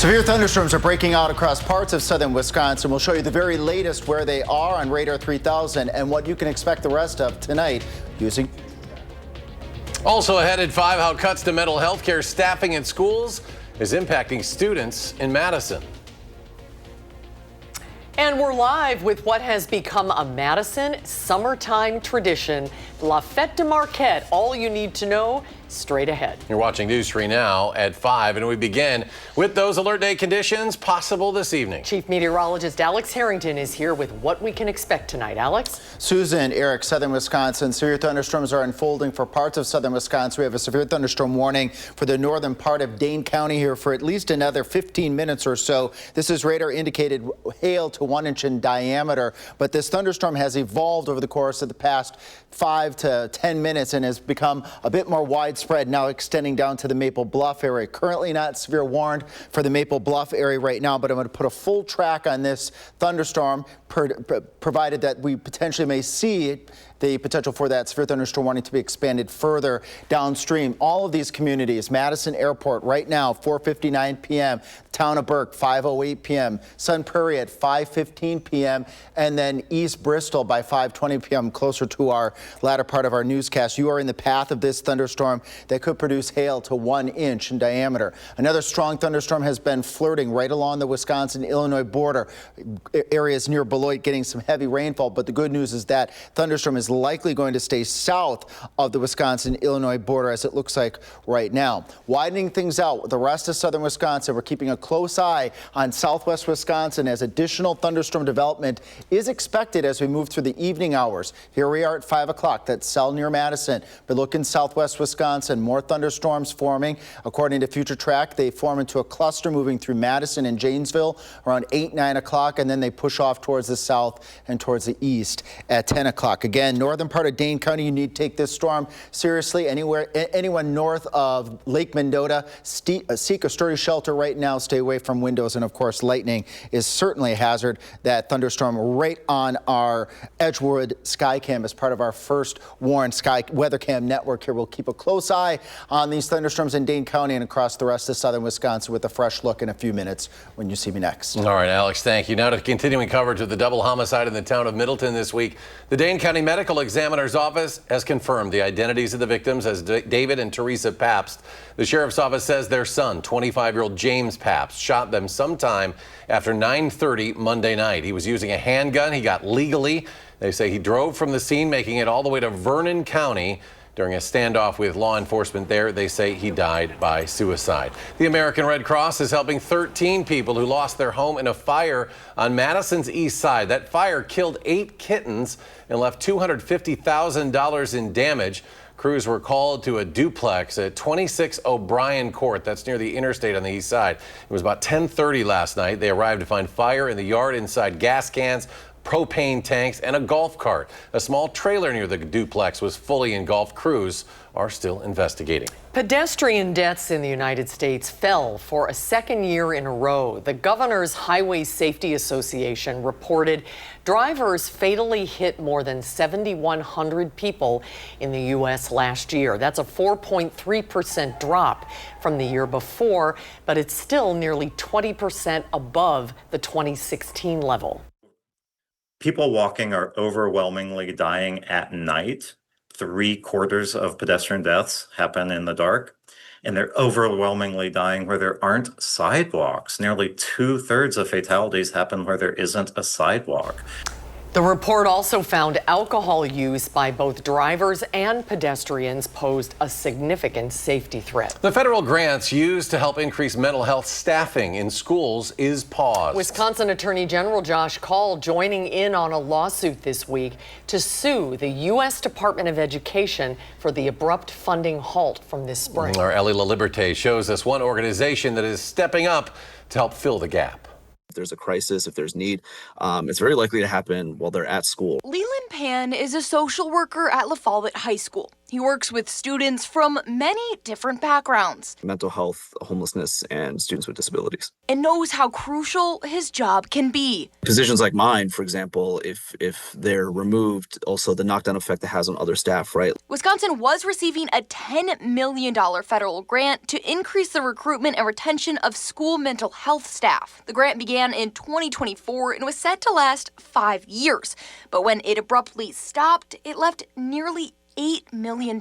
Severe thunderstorms are breaking out across parts of southern Wisconsin. We'll show you the very latest where they are on Radar 3000 and what you can expect the rest of tonight using. Also ahead at 5, how cuts to mental health care staffing in schools is impacting students in Madison. And we're live with what has become a Madison summertime tradition, La Fête de Marquette. All you need to know straight ahead. You're watching News 3 now at 5, and we begin with those alert day conditions possible this evening. Chief Meteorologist Alex Harrington is here with what we can expect tonight. Alex? Susan, Eric, southern Wisconsin. Severe thunderstorms are unfolding for parts of southern Wisconsin. We have a severe thunderstorm warning for the northern part of Dane County here for at least another 15 minutes or so. This is radar indicated hail to 1 inch in diameter, but this thunderstorm has evolved over the course of the past 5 to 10 minutes and has become a bit more widespread, now extending down to the Maple Bluff area. Currently not severe warned for the Maple Bluff area right now, but I'm going to put a full track on this thunderstorm, provided that we potentially may see the potential for that severe thunderstorm warning to be expanded further downstream. All of these communities, Madison Airport right now, 4:59 p.m., Town of Burke, 5:08 p.m., Sun Prairie at 5:15 p.m., and then East Bristol by 5:20 p.m., closer to our latter part of our newscast. You are in the path of this thunderstorm that could produce hail to 1 inch in diameter. Another strong thunderstorm has been flirting right along the Wisconsin-Illinois border. Areas near Beloit getting some heavy rainfall, but the good news is that thunderstorm is likely going to stay south of the Wisconsin-Illinois border as it looks like right now. Widening things out with the rest of southern Wisconsin, we're keeping a close eye on southwest Wisconsin as additional thunderstorm development is expected as we move through the evening hours. Here we are at 5 o'clock. That's cell near Madison. But look in southwest Wisconsin, more thunderstorms forming. According to Future Track, they form into a cluster moving through Madison and Janesville around 8, 9 o'clock, and then they push off towards the south and towards the east at 10 o'clock. Again, northern part of Dane County, you need to take this storm seriously. Anyone north of Lake Mendota, seek a sturdy shelter right now. Stay away from windows, and of course, lightning is certainly a hazard. That thunderstorm right on our Edgewood Skycam as part of our first Warren Sky Weather Cam network here. We'll keep a close eye on these thunderstorms in Dane County and across the rest of southern Wisconsin with a fresh look in a few minutes when you see me next. All right, Alex, thank you. Now to continuing coverage of the double homicide in the town of Middleton this week. The Dane County Medical Examiner's Office has confirmed the identities of the victims as David and Teresa Pabst. The sheriff's office says their son, 25-year-old James Pabst, shot them sometime after 9:30 Monday night. He was using a handgun. He got legally. They say he drove from the scene, making it all the way to Vernon County. During a standoff with law enforcement there, they say he died by suicide. The American Red Cross is helping 13 people who lost their home in a fire on Madison's east side. That fire killed 8 kittens and left $250,000 in damage. Crews were called to a duplex at 26 O'Brien Court. That's near the interstate on the east side. It was about 10:30 last night. They arrived to find fire in the yard inside gas cans, propane tanks, and a golf cart. A small trailer near the duplex was fully engulfed. Crews are still investigating. Pedestrian deaths in the United States fell for a second year in a row. The Governor's Highway Safety Association reported drivers fatally hit more than 7,100 people in the U.S. last year. That's a 4.3% drop from the year before, but it's still nearly 20% above the 2016 level. People walking are overwhelmingly dying at night. 3/4 of pedestrian deaths happen in the dark, and they're overwhelmingly dying where there aren't sidewalks. Nearly 2/3 of fatalities happen where there isn't a sidewalk. The report also found alcohol use by both drivers and pedestrians posed a significant safety threat. The federal grants used to help increase mental health staffing in schools is paused. Wisconsin Attorney General Josh Kaul joining in on a lawsuit this week to sue the U.S. Department of Education for the abrupt funding halt from this spring. Our Ellie LaLiberte shows us one organization that is stepping up to help fill the gap. If there's a crisis, if there's need, it's very likely to happen while they're at school. Leland Pan is a social worker at La Follette High School. He works with students from many different backgrounds. Mental health, homelessness, and students with disabilities. And knows how crucial his job can be. Positions like mine, for example, if they're removed, also the knockdown effect that has on other staff, right? Wisconsin was receiving a $10 million federal grant to increase the recruitment and retention of school mental health staff. The grant began in 2024 and was set to last 5 years. But when it abruptly stopped, it left nearly $8 million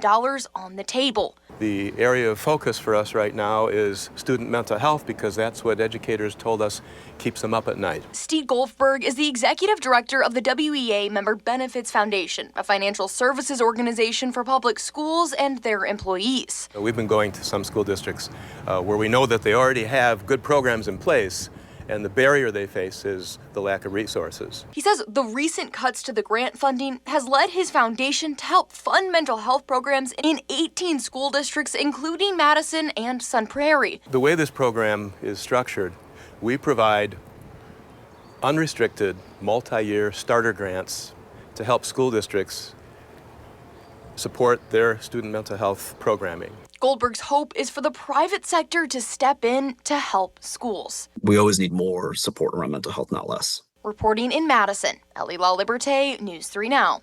on the table. The area of focus for us right now is student mental health because that's what educators told us keeps them up at night. Steve Goldberg is the executive director of the WEA Member Benefits Foundation, a financial services organization for public schools and their employees. We've been going to some school districts where we know that they already have good programs in place, and the barrier they face is the lack of resources. He says the recent cuts to the grant funding has led his foundation to help fund mental health programs in 18 school districts, including Madison and Sun Prairie. The way this program is structured, we provide unrestricted, multi-year starter grants to help school districts support their student mental health programming. Goldberg's hope is for the private sector to step in to help schools. We always need more support around mental health, not less. Reporting in Madison, Ellie La Liberté, News 3 Now.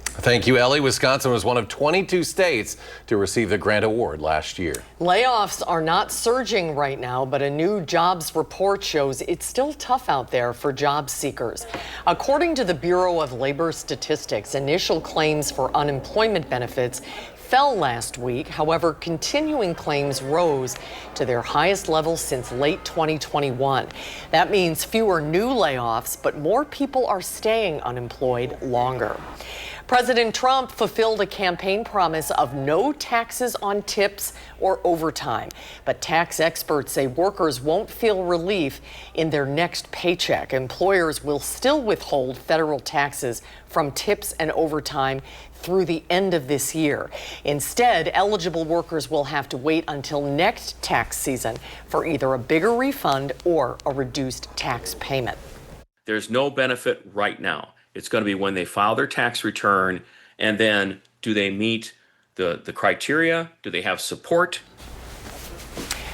Thank you, Ellie. Wisconsin was one of 22 states to receive the grant award last year. Layoffs are not surging right now, but a new jobs report shows it's still tough out there for job seekers. According to the Bureau of Labor Statistics, initial claims for unemployment benefits fell last week. However, continuing claims rose to their highest level since late 2021. That means fewer new layoffs, but more people are staying unemployed longer. President Trump fulfilled a campaign promise of no taxes on tips or overtime. But tax experts say workers won't feel relief in their next paycheck. Employers will still withhold federal taxes from tips and overtime through the end of this year. Instead, eligible workers will have to wait until next tax season for either a bigger refund or a reduced tax payment. There's no benefit right now. It's going to be when they file their tax return, and then do they meet the criteria? Do they have support?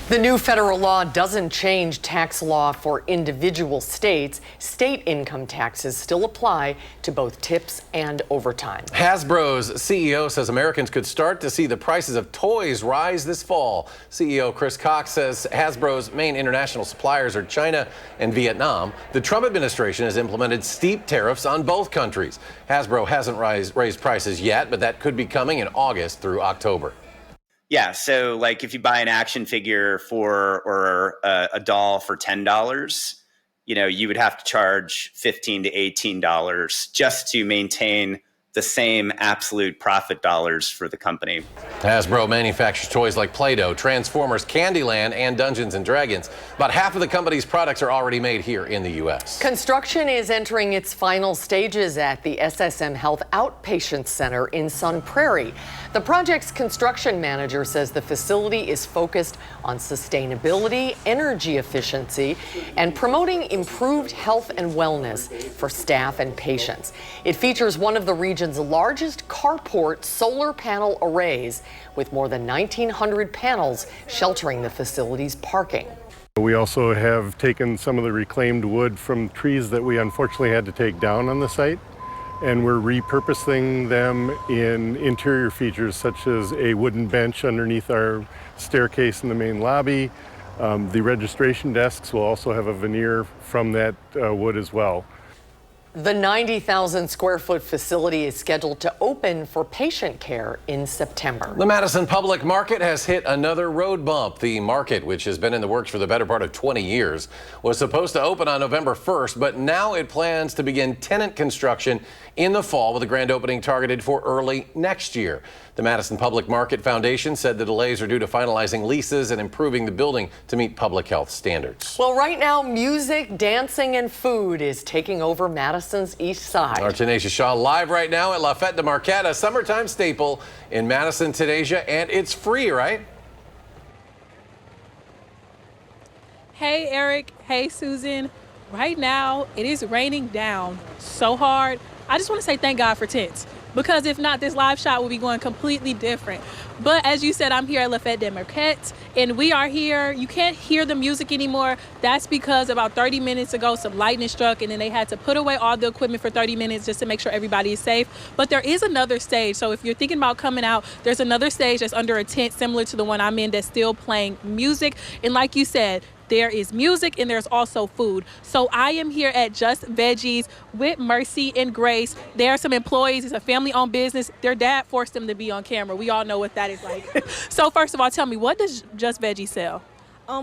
The new federal law doesn't change tax law for individual states. State income taxes still apply to both tips and overtime. Hasbro's CEO says Americans could start to see the prices of toys rise this fall. CEO Chris Cox says Hasbro's main international suppliers are China and Vietnam. The Trump administration has implemented steep tariffs on both countries. Hasbro hasn't raised prices yet, but that could be coming in August through October. Yeah, so like if you buy an action figure or a doll for $10, you would have to charge $15 to $18 just to maintain the same absolute profit dollars for the company. Hasbro manufactures toys like Play-Doh, Transformers, Candyland, and Dungeons & Dragons. About half of the company's products are already made here in the U.S. Construction is entering its final stages at the SSM Health Outpatient Center in Sun Prairie. The project's construction manager says the facility is focused on sustainability, energy efficiency, and promoting improved health and wellness for staff and patients. It features one of the region's largest carport solar panel arrays, with more than 1,900 panels sheltering the facility's parking. We also have taken some of the reclaimed wood from trees that we unfortunately had to take down on the site, and we're repurposing them in interior features such as a wooden bench underneath our staircase in the main lobby. The registration desks will also have a veneer from that wood as well. The 90,000 square foot facility is scheduled to open for patient care in September. The Madison Public Market has hit another road bump. The market, which has been in the works for the better part of 20 years, was supposed to open on November 1st, but now it plans to begin tenant construction in the fall with a grand opening targeted for early next year. The Madison Public Market Foundation said the delays are due to finalizing leases and improving the building to meet public health standards. Well, right now, music, dancing, and food is taking over Madison's east side. Our Tanisha Shaw live right now at La Fête de Marquette, a summertime staple in Madison, Tanisha, and it's free, right? Hey, Eric. Hey, Susan. Right now, it is raining down so hard. I just want to say thank God for tents, because if not, this live shot will be going completely different. But as you said, I'm here at La Fête des Marquettes, and we are here. You can't hear the music anymore. That's because about 30 minutes ago, some lightning struck, and then they had to put away all the equipment for 30 minutes just to make sure everybody is safe. But there is another stage. So if you're thinking about coming out, there's another stage that's under a tent similar to the one I'm in that's still playing music. And like you said, there is music and there's also food. So I am here at Just Veggies with Mercy and Grace. There are some employees. It's a family-owned business. Their dad forced them to be on camera. We all know what that is like. So first of all, tell me, what does Just Veggies sell?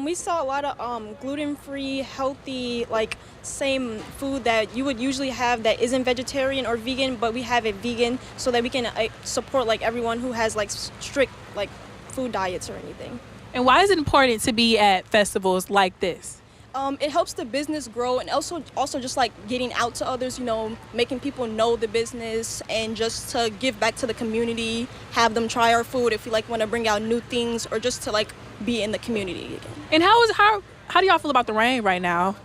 We sell a lot of gluten-free, healthy, like same food that you would usually have that isn't vegetarian or vegan, but we have it vegan so that we can support like everyone who has like strict like food diets or anything. And why is it important to be at festivals like this? It helps the business grow, and also just like getting out to others, you know, making people know the business and just to give back to the community, have them try our food if we like want to bring out new things or just to like be in the community again. And how do y'all feel about the rain right now?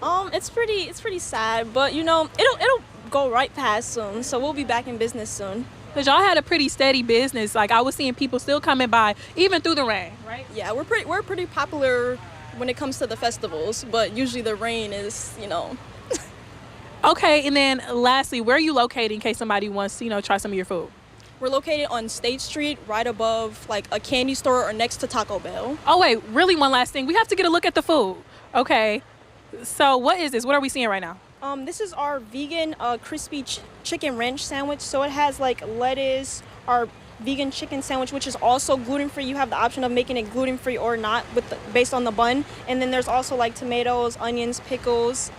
It's pretty sad, but you know, it'll go right past soon, so we'll be back in business soon. Because y'all had a pretty steady business. Like I was seeing people still coming by even through the rain, right? Yeah, we're pretty popular when it comes to the festivals, but usually the rain is, you know. Okay, and then lastly, where are you located in case somebody wants to, you know, try some of your food? We're located on State Street, right above like a candy store or next to Taco Bell. Oh wait, really one last thing. We have to get a look at the food. Okay, so what is this? What are we seeing right now? This is our vegan crispy chicken ranch sandwich. So it has like lettuce, our vegan chicken sandwich, which is also gluten-free. You have the option of making it gluten-free or not based on the bun. And then there's also like tomatoes, onions, pickles.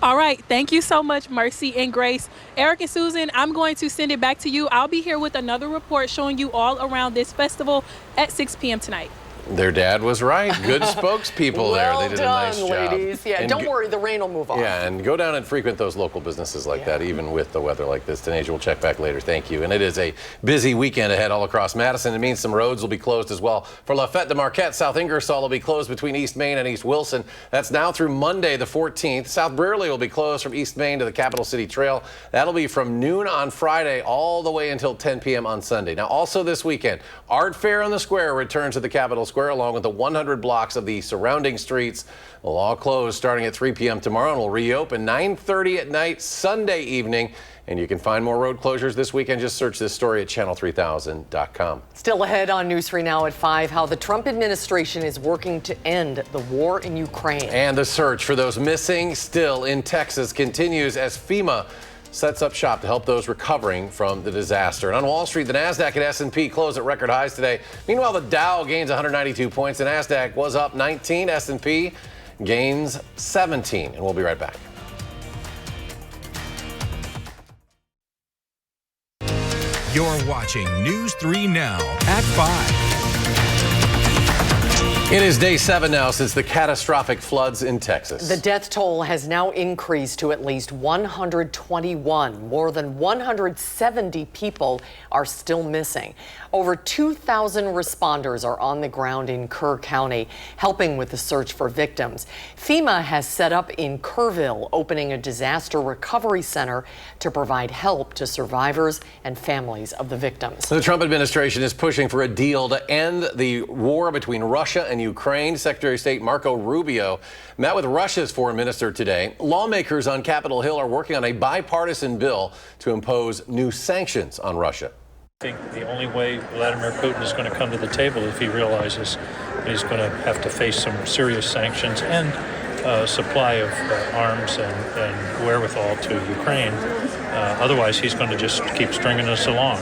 All right, thank you so much, Mercy and Grace. Eric and Susan, I'm going to send it back to you. I'll be here with another report showing you all around this festival at 6 p.m. tonight. Their dad was right. Good spokespeople there. They did a nice job. Ladies. Yeah, And don't worry, the rain will move off. Yeah, and go down and frequent those local businesses like that, even with the weather like this. Tanisha, we'll check back later. Thank you. And it is a busy weekend ahead all across Madison. It means some roads will be closed as well. For La Fête des Marquettes, South Ingersoll will be closed between East Main and East Wilson. That's now through Monday the 14th. South Brearley will be closed from East Main to the Capital City Trail. That'll be from noon on Friday all the way until 10 p.m. on Sunday. Now, also this weekend, Art Fair on the Square returns to the Capitol Square along with the 100 blocks of the surrounding streets. Will all close starting at 3 p.m. tomorrow and will reopen 9:30 at night Sunday evening. And you can find more road closures this weekend. Just search this story at channel3000.com. Still ahead on News 3 Now at 5, how the Trump administration is working to end the war in Ukraine. And the search for those missing still in Texas continues as FEMA sets up shop to help those recovering from the disaster. And on Wall Street, the Nasdaq and S&P closed at record highs today. Meanwhile, the Dow gains 192 points. The Nasdaq was up 19. S&P gains 17. And we'll be right back. You're watching News 3 Now at 5. It is day 7 now since the catastrophic floods in Texas. The death toll has now increased to at least 121. More than 170 people are still missing. Over 2,000 responders are on the ground in Kerr County, helping with the search for victims. FEMA has set up in Kerrville, opening a disaster recovery center to provide help to survivors and families of the victims. The Trump administration is pushing for a deal to end the war between Russia and Ukraine. Secretary of State Marco Rubio met with Russia's foreign minister today. Lawmakers on Capitol Hill are working on a bipartisan bill to impose new sanctions on Russia. I think the only way Vladimir Putin is going to come to the table if he realizes that he's going to have to face some serious sanctions and supply of arms and wherewithal to Ukraine. Otherwise, he's going to just keep stringing us along.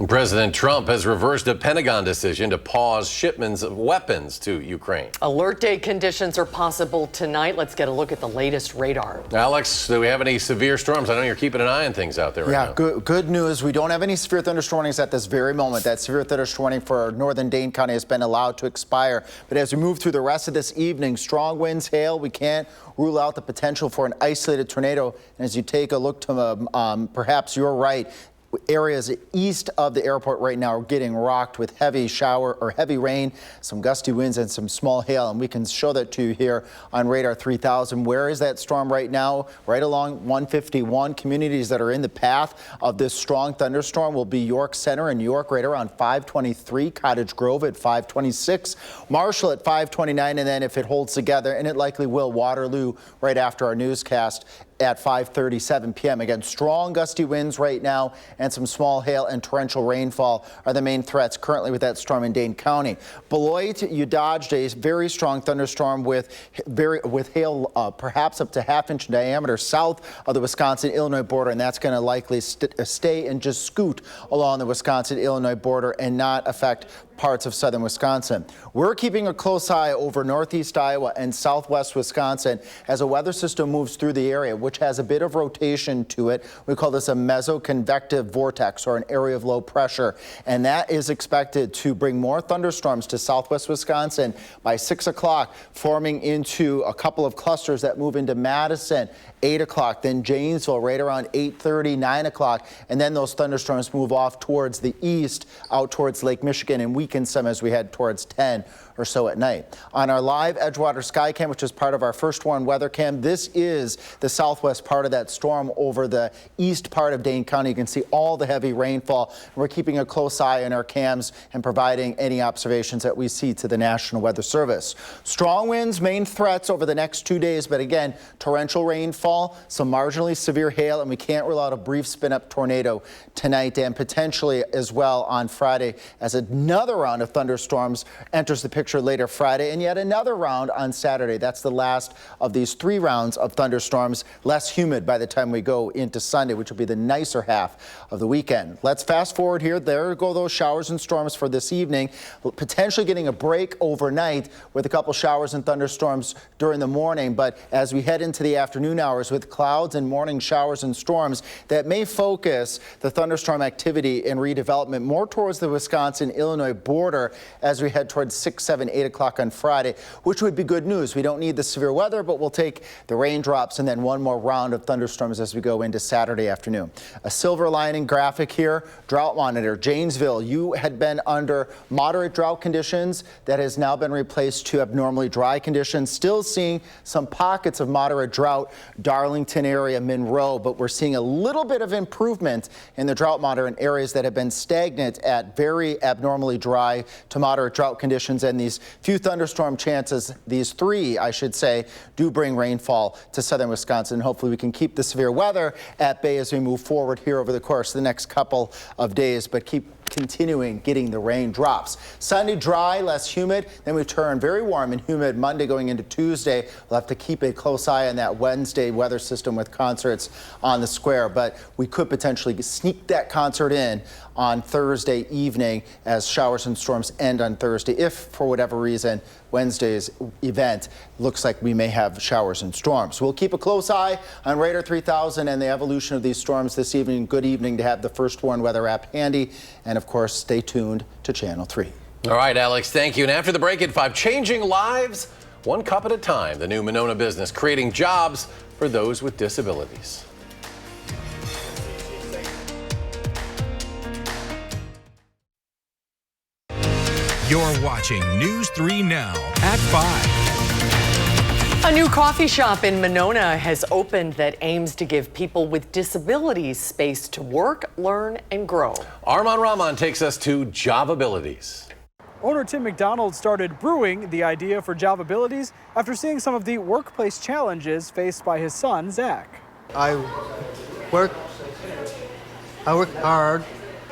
President Trump has reversed a Pentagon decision to pause shipments of weapons to Ukraine. Alert day conditions are possible tonight. Let's get a look at the latest radar. Alex, do we have any severe storms? I know you're keeping an eye on things out there right now. Yeah, good news. We don't have any severe thunderstorm warnings at this very moment. That severe thunderstorm warning for northern Dane County has been allowed to expire. But as we move through the rest of this evening, strong winds, hail, we can't rule out the potential for an isolated tornado. And as you take a look to perhaps your right, Areas east of the airport right now are getting rocked with heavy rain, some gusty winds and some small hail. And we can show that to you here on Radar 3000. Where is that storm right now? Right along 151. Communities that are in the path of this strong thunderstorm will be York Center in York right around 523, Cottage Grove at 526, Marshall at 529, and then if it holds together, and it likely will, Waterloo right after our newscast at 5:37 p.m. Again, strong gusty winds right now and some small hail and torrential rainfall are the main threats currently with that storm in Dane County. Beloit, you dodged a very strong thunderstorm with hail perhaps up to half-inch in diameter south of the Wisconsin-Illinois border, and that's going to likely stay and just scoot along the Wisconsin-Illinois border and not affect parts of southern Wisconsin. We're keeping a close eye over northeast Iowa and southwest Wisconsin as a weather system moves through the area, which has a bit of rotation to it. We call this a mesoconvective vortex, or an area of low pressure, and that is expected to bring more thunderstorms to southwest Wisconsin by 6 o'clock, forming into a couple of clusters that move into Madison, 8 o'clock, then Janesville right around 8:30, 9 o'clock, and then those thunderstorms move off towards the east, out towards Lake Michigan, and weaken some as we head towards 10 or so at night. On our live Edgewater Sky Cam, which is part of our First Warn weather cam, this is the southwest part of that storm over the east part of Dane County. You can see all the heavy rainfall. We're keeping a close eye on our cams and providing any observations that we see to the National Weather Service. Strong winds, main threats over the next 2 days, but again, torrential rainfall, some marginally severe hail, and we can't rule out a brief spin-up tornado tonight and potentially as well on Friday as another round of thunderstorms enters the picture later Friday, and yet another round on Saturday. That's the last of these 3 rounds of thunderstorms, less humid by the time we go into Sunday, which will be the nicer half of the weekend. Let's fast forward here. There go those showers and storms for this evening, potentially getting a break overnight with a couple showers and thunderstorms during the morning. But as we head into the afternoon hours with clouds and morning showers and storms that may focus the thunderstorm activity and redevelopment more towards the Wisconsin-Illinois border as we head towards 6, 7, 8 o'clock on Friday, which would be good news. We don't need the severe weather, but we'll take the raindrops and then one more round of thunderstorms as we go into Saturday afternoon. A silver lining graphic here, drought monitor, Janesville. You had been under moderate drought conditions that has now been replaced to abnormally dry conditions. Still seeing some pockets of moderate drought, Darlington area, Monroe, but we're seeing a little bit of improvement in the drought monitor in areas that have been stagnant at very abnormally dry to moderate drought conditions, and these few thunderstorm chances, these 3, I should say, do bring rainfall to southern Wisconsin. Hopefully we can keep the severe weather at bay as we move forward here over the course of the next couple of days, but keep continuing getting the raindrops. Sunday, dry, less humid. Then we turn very warm and humid Monday going into Tuesday. We'll have to keep a close eye on that Wednesday weather system with concerts on the square, but we could potentially sneak that concert in on Thursday evening as showers and storms end on Thursday. If, for whatever reason, Wednesday's event looks like we may have showers and storms. We'll keep a close eye on Radar 3000 and the evolution of these storms this evening. Good evening to have the First Warn weather app handy. And of course, stay tuned to Channel 3. All right, Alex, thank you. And after the break at 5, changing lives one cup at a time. The new Monona business creating jobs for those with disabilities. You're watching News 3 Now at 5. A new coffee shop in Monona has opened that aims to give people with disabilities space to work, learn, and grow. Arman Rahman takes us to Jobabilities. Owner Tim McDonald started brewing the idea for Jobabilities after seeing some of the workplace challenges faced by his son, Zach. I work hard.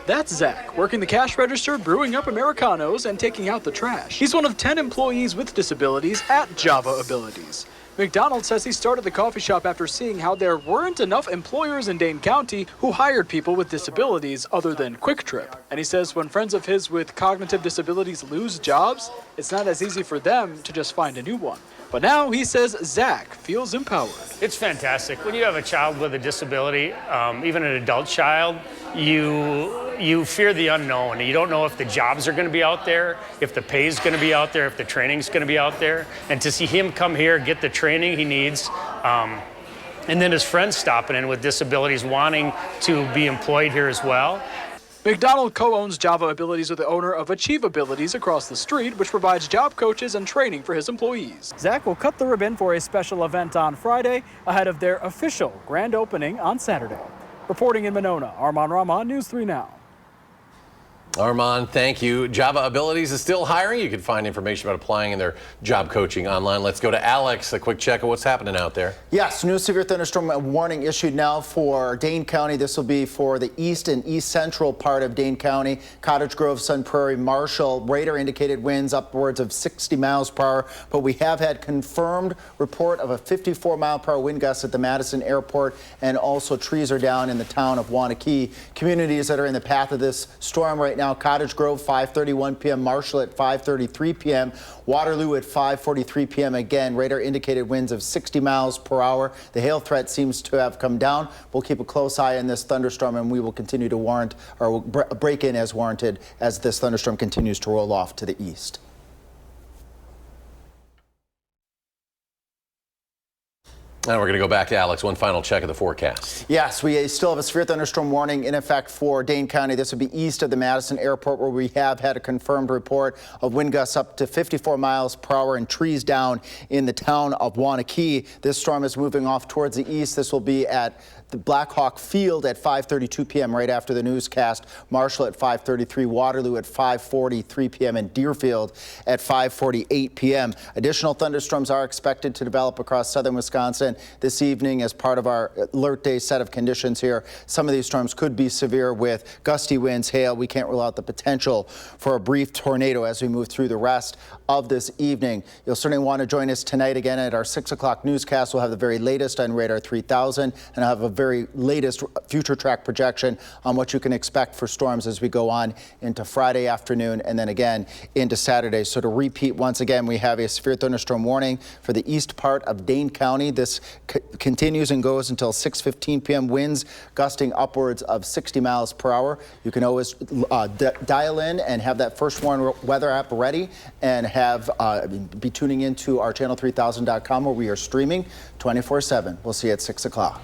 That's Zach, working the cash register, brewing up Americanos, and taking out the trash. He's one of 10 employees with disabilities at Jobabilities. McDonald says he started the coffee shop after seeing how there weren't enough employers in Dane County who hired people with disabilities other than Quick Trip. And he says when friends of his with cognitive disabilities lose jobs, it's not as easy for them to just find a new one. But now he says Zach feels empowered. It's fantastic. When you have a child with a disability, even an adult child, you fear the unknown. You don't know if the jobs are going to be out there, if the pay is going to be out there, if the training is going to be out there. And to see him come here, get the training he needs, And then his friends stopping in with disabilities wanting to be employed here as well. McDonald co-owns Java Abilities with the owner of Achieve Abilities across the street, which provides job coaches and training for his employees. Zach will cut the ribbon for a special event on Friday ahead of their official grand opening on Saturday. Reporting in Monona, Armand Rahman, News 3 Now. Armand, thank you. Java Abilities is still hiring. You can find information about applying and their job coaching online. Let's go to Alex. A quick check of what's happening out there. Yes, new severe thunderstorm warning issued now for Dane County. This will be for the east and east central part of Dane County. Cottage Grove, Sun Prairie, Marshall. Radar indicated winds upwards of 60 miles per hour, but we have had confirmed report of a 54-mile-per-hour wind gust at the Madison airport, and also trees are down in the town of Wanakee. Communities that are in the path of this storm right now: Cottage Grove 5:31 p.m., Marshall at 5:33 p.m., Waterloo at 5:43 p.m. Again, radar indicated winds of 60 miles per hour. The hail threat seems to have come down. We'll keep a close eye on this thunderstorm, and we will continue to warrant or break in as warranted as this thunderstorm continues to roll off to the east. Now we're going to go back to Alex. One final check of the forecast. Yes, we still have a severe thunderstorm warning in effect for Dane County. This would be east of the Madison airport, where we have had a confirmed report of wind gusts up to 54 miles per hour and trees down in the town of Wanakee. This storm is moving off towards the east. This will be at the Black Hawk Field at 5:32 p.m. right after the newscast. Marshall at 5:33, Waterloo at 5:43 p.m. and Deerfield at 5:48 p.m. Additional thunderstorms are expected to develop across southern Wisconsin this evening as part of our alert day set of conditions here. Some of these storms could be severe with gusty winds, hail. We can't rule out the potential for a brief tornado as we move through the rest of this evening. You'll certainly want to join us tonight again at our 6 o'clock newscast. We'll have the very latest on Radar 3000, and I'll have a very latest future track projection on what you can expect for storms as we go on into Friday afternoon and then again into Saturday. So to repeat once again, we have a severe thunderstorm warning for the east part of Dane County. This continues and goes until 6:15 p.m. Winds gusting upwards of 60 miles per hour. You can always dial in and have that First Warn weather app ready, and have be tuning into our channel3000.com, where we are streaming 24/7. We'll see you at 6 o'clock.